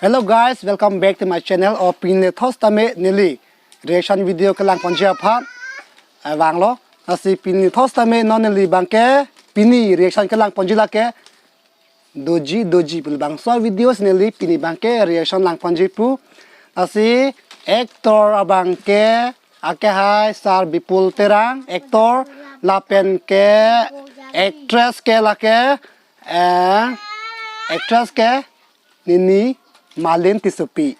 Hello guys, welcome back to my channel or pin thos tame nili reaction video kalang ponjia phat wang lo asi pin thos tame non nili bangke pini reaction kalang ponjila ke doji pul bang so videos nili pini bangke reaction lang ponji pu asi actor abangke ake hai sar bipul terang actor lapen ke actress ke lake actress ke nini Malin Tisupi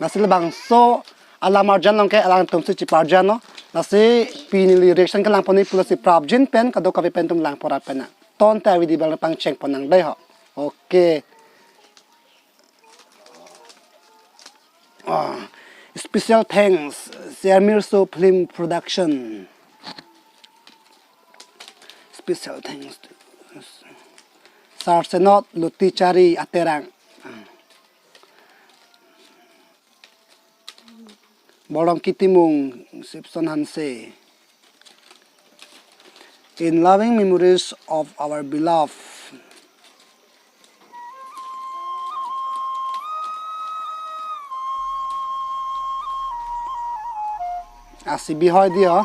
nasi lebang so alam arjan long ke alam tum su ciparjan no nasi pinili reaction ke lang poni plus si prabjin pen kado kafe pen tum lang pora pena ton ta vidi bang pang cheng ponang dai ho okay special thanks Sermirso Film Production special thanks Sarsenot Luticari Aterang Borong Kitimung Sipson Hanse in loving memories of our beloved Asibi hoy dia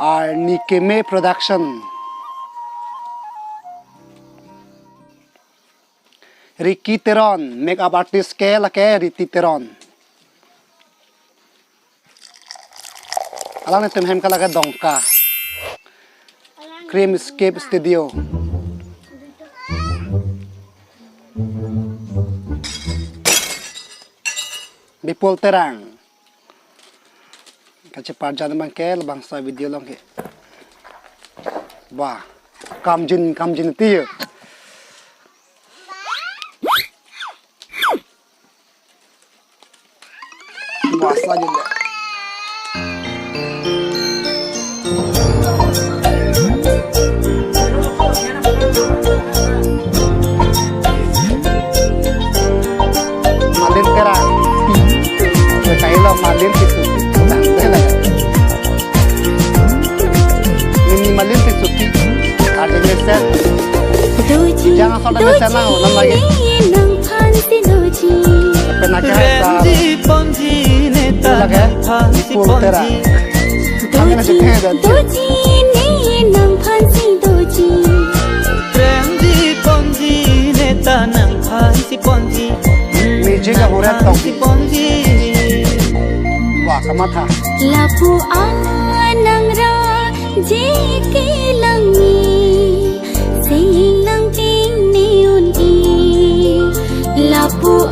our Nikeme Production Ricky Teron, makeup artist ke lake Ricky Teron. Alang netem hem kalaga dongka. Cream Escape Studio. Bipul terang. Kacepat jangan bangke lebang sa video long ke. Wah, kamjin tiyo. Puasa juga. Malin terang. Kailah malin itu. Ini malin itu. Ada mesin. Jangan sampai mesin lah. Nama lagi. Renji ponji neta phansi ponji doji ne nang phansi doji Renji ponji neta nang phansi ponji Meje ka horat tong ponji Wah kamatha Lapu anang ra je ke langi sei lang ting ni un ki Lapu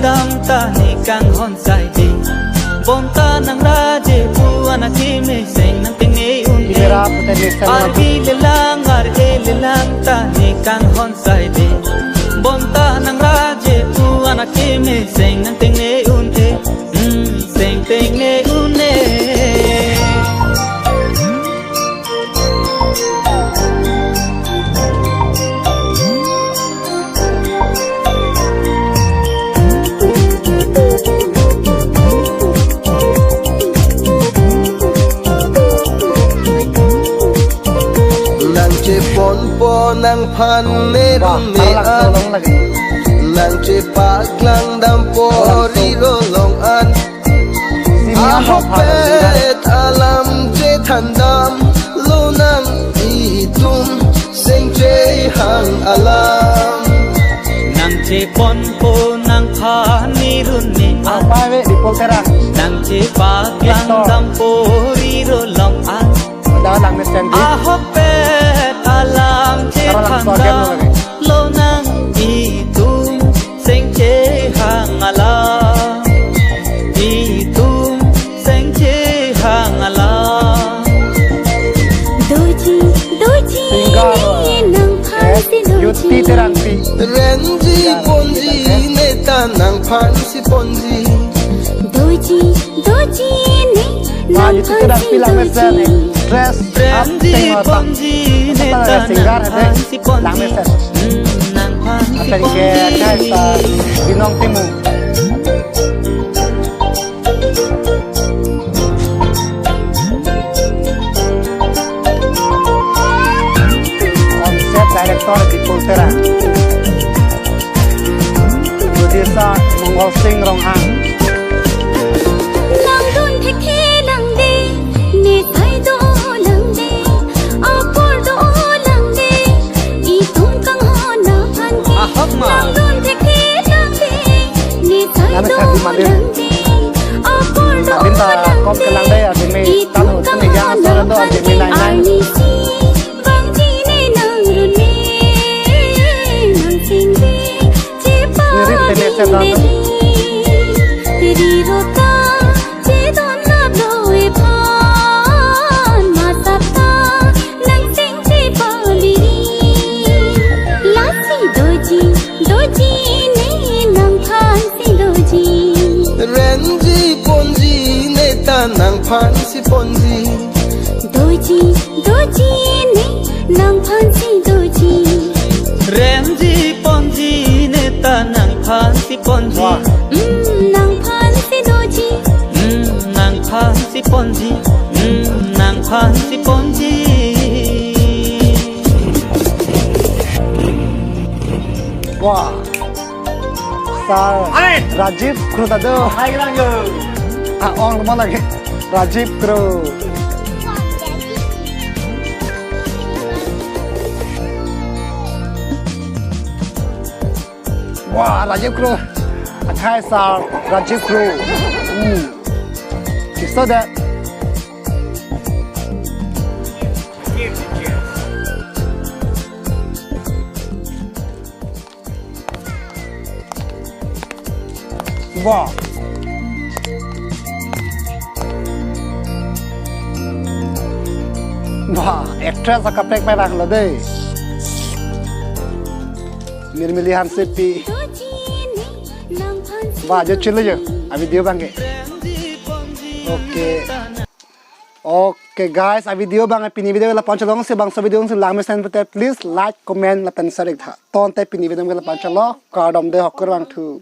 dam ta ni kang hon sai de bom ta nang ra je pu ana chi me seng nang ting ne un de ar bi le lang ta ni kang hon sai de bom ta nang ra je pu ana chi me seng nang ting ne un de seng ting ne un ne nang phan ne rum ne an nang che pa klang dam po ri ro long an a hopet alam che than dam lo nang I tum seng che hang alam nang che pon po nang pha ni run ne an pa ve dipol tera nang che pa klang dam po ri ro long an da lang ne sen a hopet alam che thang dam lo nang I tum seng che hang alam I tum seng che hang alam doji nang phan si doji terang pi renji ponji neta nang phan si ponji doji ne nang phan si doji dress Renji ponji neta nang si ponji nang phan si ponji Akan ke kaisa binong timu Mongol sing rong hang Lang đun thạch thế lang đi nè thái đô lang đi apor đô lang đi y tung căng ho na phan ki lang đun thạch thế lang đi nè thái đô lang đi apor đô Binta lang kom đi kelang deh Adimi y Tahu tung căng Tani ho Jangan na Soran do phan Adimi ki Nai Nai arni si bang chi ne nang run ne nang sing đi chi pa Ngirit tene ding sedang de di teri rota chi don na bloe phan ma sapta nang sing chi pa li la si doji ne nang phan si doji Renji ponji neta nang phan si ponji doji ne nang phan si doji Renji ponji neta nang phan si ponji Wah nang phan si doji nang phan si ponji nang phan si ponji Wah Sar Rajiv Kru tado Hai lang yo Ong lupa lagi Rajiv Kru Wah Rajiv Kru Achai Sar Rajiv Kru You saw that Wow Wah, actress sa kaprek pa lang lade. Mirmilihan sepi. doji ne nang phan si Wah, jo chile jo. Abi video bang ke. Okay guys, a video bang pini video la panchalong se bang so video se lang me send please like comment la pen sarik tha. Ton te pini video la panchalong ka dom de hokor bang thu.